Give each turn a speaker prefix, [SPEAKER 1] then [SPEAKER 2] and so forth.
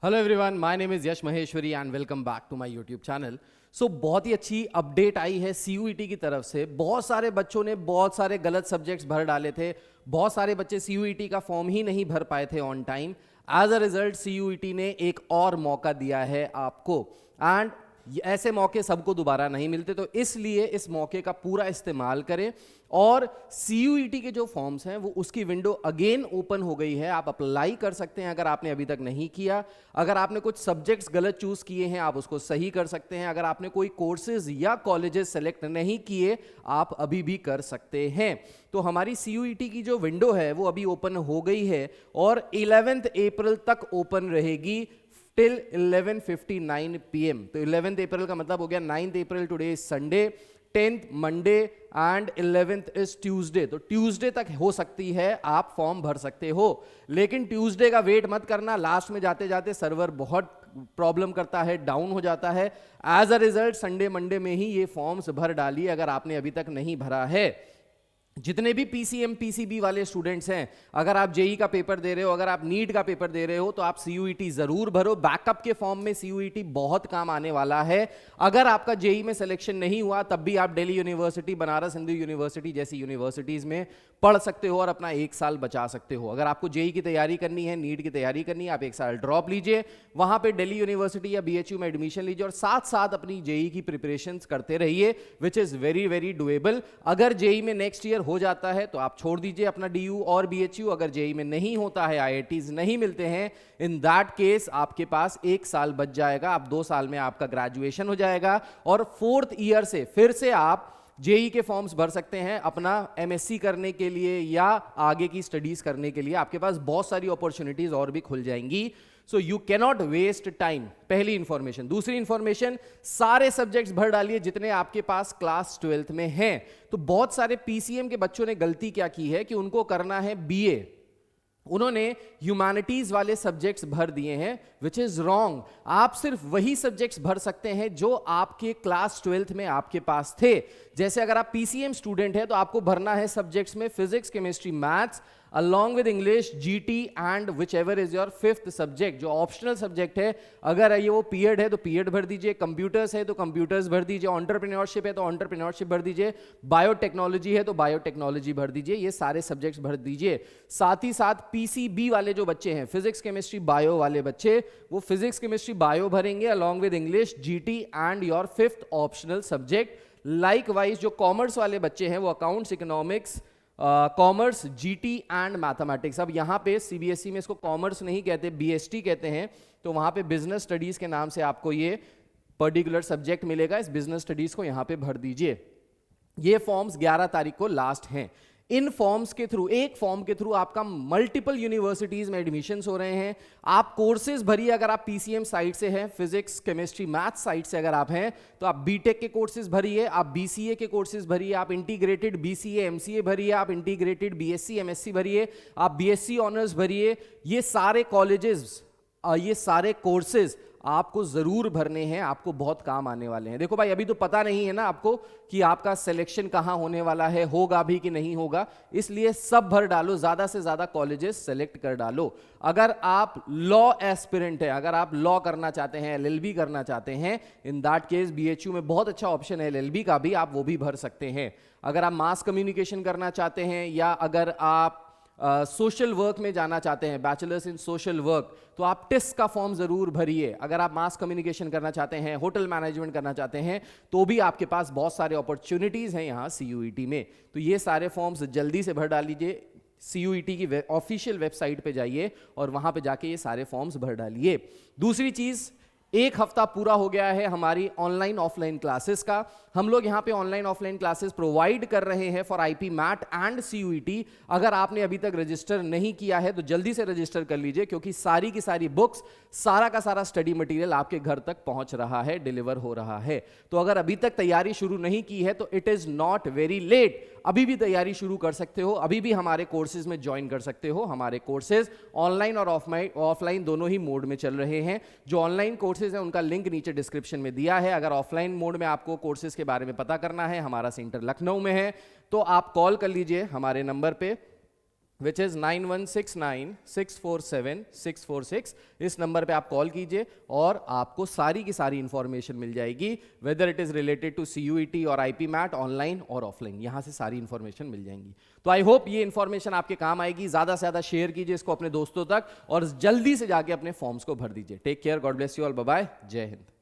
[SPEAKER 1] Hello everyone, my name is Yash Maheshwari and welcome back to my YouTube channel. So बहुत ही अच्छी update आई है CUET की तरफ से। बहुत सारे बच्चों ने बहुत सारे गलत सब्जेक्ट्स भर डाले थे। बहुत सारे बच्चे सीयूईटी का फॉर्म ही नहीं भर पाए थे on time. As a result CUET ने एक और मौका दिया है आपको, एंड ऐसे मौके सबको दोबारा नहीं मिलते, तो इसलिए इस मौके का पूरा इस्तेमाल करें। और सीयूईटी के जो फॉर्म्स हैं वो उसकी विंडो अगेन ओपन हो गई है, आप अप्लाई कर सकते हैं अगर आपने अभी तक नहीं किया। अगर आपने कुछ सब्जेक्ट्स गलत चूज किए हैं आप उसको सही कर सकते हैं। अगर आपने कोई कोर्सेज या कॉलेजेस सेलेक्ट नहीं किए आप अभी भी कर सकते हैं। तो हमारी सीयूईटी की जो विंडो है वो अभी ओपन हो गई है और 11 अप्रैल तक ओपन रहेगी टिल 11:59 PM। तो 11 अप्रैल का मतलब हो गया 9 अप्रैल, today is Sunday, 10th Monday and 11th is Tuesday. तो ट्यूसडे तक हो सकती है आप फॉर्म भर सकते हो, लेकिन ट्यूसडे का वेट मत करना, लास्ट में जाते जाते सर्वर बहुत प्रॉब्लम करता है, डाउन हो जाता है। As a result Sunday Monday में ही ये फॉर्म्स भर डालिए अगर आपने अभी तक नहीं भरा है। जितने भी पीसीएम पीसीबी वाले स्टूडेंट्स हैं, अगर आप जेई का पेपर दे रहे हो, अगर आप नीट का पेपर दे रहे हो, तो आप सीयूईटी जरूर भरो। बैकअप के फॉर्म में सीयूईटी बहुत काम आने वाला है। अगर आपका जेई में सिलेक्शन नहीं हुआ तब भी आप दिल्ली यूनिवर्सिटी, बनारस हिंदू यूनिवर्सिटी जैसी यूनिवर्सिटीज में पढ़ सकते हो और अपना एक साल बचा सकते हो। अगर आपको जेई की तैयारी करनी है, नीट की तैयारी करनी है, आप एक साल ड्रॉप लीजिए, वहां पे दिल्ली यूनिवर्सिटी या बीएचयू में एडमिशन लीजिए और साथ साथ अपनी जेई की प्रिपरेशन करते रहिए, which is very very doable. अगर जेई में नेक्स्ट ईयर हो जाता है तो आप छोड़ दीजिए अपना डीयू और बीएचयू। अगर जेई में नहीं होता है, आईआईटीज नहीं मिलते हैं, इन दैट केस आपके पास एक साल बच जाएगा, आप 2 साल में आपका ग्रेजुएशन हो जाएगा और 4th ईयर से फिर से आप जेई के फॉर्म्स भर सकते हैं अपना एमएससी करने के लिए या आगे की स्टडीज करने के लिए। आपके पास बहुत सारी अपॉर्चुनिटीज और भी खुल जाएंगी। So you cannot waste time, पहली इंफॉर्मेशन। दूसरी इंफॉर्मेशन, सारे सब्जेक्ट्स भर डालिए जितने आपके पास क्लास 12th में हैं। तो बहुत सारे पीसीएम के बच्चों ने गलती क्या की है कि उनको करना है बीए, उन्होंने ह्यूमैनिटीज वाले सब्जेक्ट्स भर दिए हैं, विच इज रॉन्ग। आप सिर्फ वही सब्जेक्ट्स भर सकते हैं जो आपके क्लास 12th में आपके पास थे। जैसे अगर आप पीसीएम स्टूडेंट हैं तो आपको भरना है सब्जेक्ट्स में physics, chemistry, maths along with English, GT and whichever is your 5th subject. जो ऑप्शनल सब्जेक्ट है, अगर ये वो पीएड है तो पीएड भर दीजिए, कंप्यूटर्स है तो कंप्यूटर्स भर दीजिए, एंटरप्रेन्योरशिप है तो एंटरप्रेन्योरशिप भर दीजिए, बायोटेक्नोलॉजी है तो बायोटेक्नोलॉजी भर दीजिए, ये सारे सब्जेक्ट्स भर दीजिए। साथ ही साथ पीसीबी वाले जो बच्चे हैं, फिजिक्स केमिस्ट्री बायो वाले बच्चे, वो फिजिक्स केमिस्ट्री बायो भरेंगे along with English, GT and your 5th optional subject. Likewise जो कॉमर्स वाले बच्चे हैं वो accounts, economics, commerce, GT and mathematics. अब यहाँ पे सीबीएसई में इसको कॉमर्स नहीं कहते, बीएसटी कहते हैं, तो वहाँ पे बिजनेस स्टडीज के नाम से आपको ये पर्टिकुलर सब्जेक्ट मिलेगा। इस बिजनेस स्टडीज को यहाँ पे भर दीजिए। ये फॉर्म्स 11 तारीख को लास्ट हैं। इन फॉर्म्स के थ्रू, एक फॉर्म के थ्रू आपका मल्टीपल यूनिवर्सिटीज में एडमिशंस हो रहे हैं। आप कोर्सेज भरिए, अगर आप पीसीएम साइड से हैं, फिजिक्स केमिस्ट्री मैथ साइड से अगर आप हैं तो आप बीटेक के कोर्सेज भरिए, आप बीसीए के कोर्सेज भरिए, आप इंटीग्रेटेड बीसीए एमसीए भरिए, आप इंटीग्रेटेड बीएससी एमएससी भरिए, आप बीएससी ऑनर्स भरिए। ये सारे कॉलेजेस, ये सारे कोर्सेज आपको जरूर भरने हैं, आपको बहुत काम आने वाले हैं। देखो भाई, अभी तो पता नहीं है ना आपको कि आपका सिलेक्शन कहां होने वाला है, होगा भी कि नहीं होगा, इसलिए सब भर डालो, ज्यादा से ज्यादा कॉलेजेस सेलेक्ट कर डालो। अगर आप लॉ एस्पिरेंट है, अगर आप लॉ करना चाहते हैं, एलएलबी करना चाहते हैं, इन दैट केस बीएचयू में बहुत अच्छा ऑप्शन है एलएलबी का भी, आप वो भी भर सकते हैं। अगर आप मास कम्युनिकेशन करना चाहते हैं या अगर आप सोशल वर्क में जाना चाहते हैं, बैचलर्स इन सोशल वर्क, तो आप टिस का फॉर्म जरूर भरिए। अगर आप मास कम्युनिकेशन करना चाहते हैं, होटल मैनेजमेंट करना चाहते हैं, तो भी आपके पास बहुत सारे अपॉर्चुनिटीज हैं यहाँ सीयूईटी में। तो ये सारे फॉर्म्स जल्दी से भर डाल लीजिए। सीयूईटी की ऑफिशियल वेबसाइट पे जाइए और वहां पे जाके ये सारे फॉर्म्स भर डालिए। दूसरी चीज, एक हफ्ता पूरा हो गया है हमारी ऑनलाइन ऑफलाइन क्लासेस का। हम लोग यहाँ पे ऑनलाइन ऑफलाइन क्लासेस प्रोवाइड कर रहे हैं for IPMAT and CUET. अगर आपने अभी तक रजिस्टर नहीं किया है तो जल्दी से रजिस्टर कर लीजिए, क्योंकि सारी की सारी बुक्स, सारा का सारा स्टडी मटेरियल आपके घर तक पहुंच रहा है, डिलीवर हो रहा है। तो अगर अभी तक तैयारी शुरू नहीं की है तो it is not very late, अभी भी तैयारी शुरू कर सकते हो, अभी भी हमारे कोर्सेज में ज्वाइन कर सकते हो। हमारे कोर्सेज ऑनलाइन और ऑफलाइन दोनों ही मोड में चल रहे हैं। जो ऑनलाइन कोर्सेज हैं उनका लिंक नीचे डिस्क्रिप्शन में दिया है। अगर ऑफलाइन मोड में आपको कोर्सेज के बारे में पता करना है, हमारा सेंटर लखनऊ में है, तो आप कॉल कर लीजिए हमारे नंबर पे विच इज 9169647646। इस नंबर पे आप कॉल कीजिए और आपको सारी की सारी इंफॉर्मेशन मिल जाएगी, whether it is related to CUET और IP मैट, ऑनलाइन और ऑफलाइन, यहां से सारी इंफॉर्मेशन मिल जाएंगी। तो आई होप ये इंफॉर्मेशन आपके काम आएगी। ज्यादा से ज्यादा शेयर कीजिए इसको अपने दोस्तों तक और जल्दी से जाके अपने फॉर्म्स को भर दीजिए। Take care, God bless you all, bye bye, जय हिंद।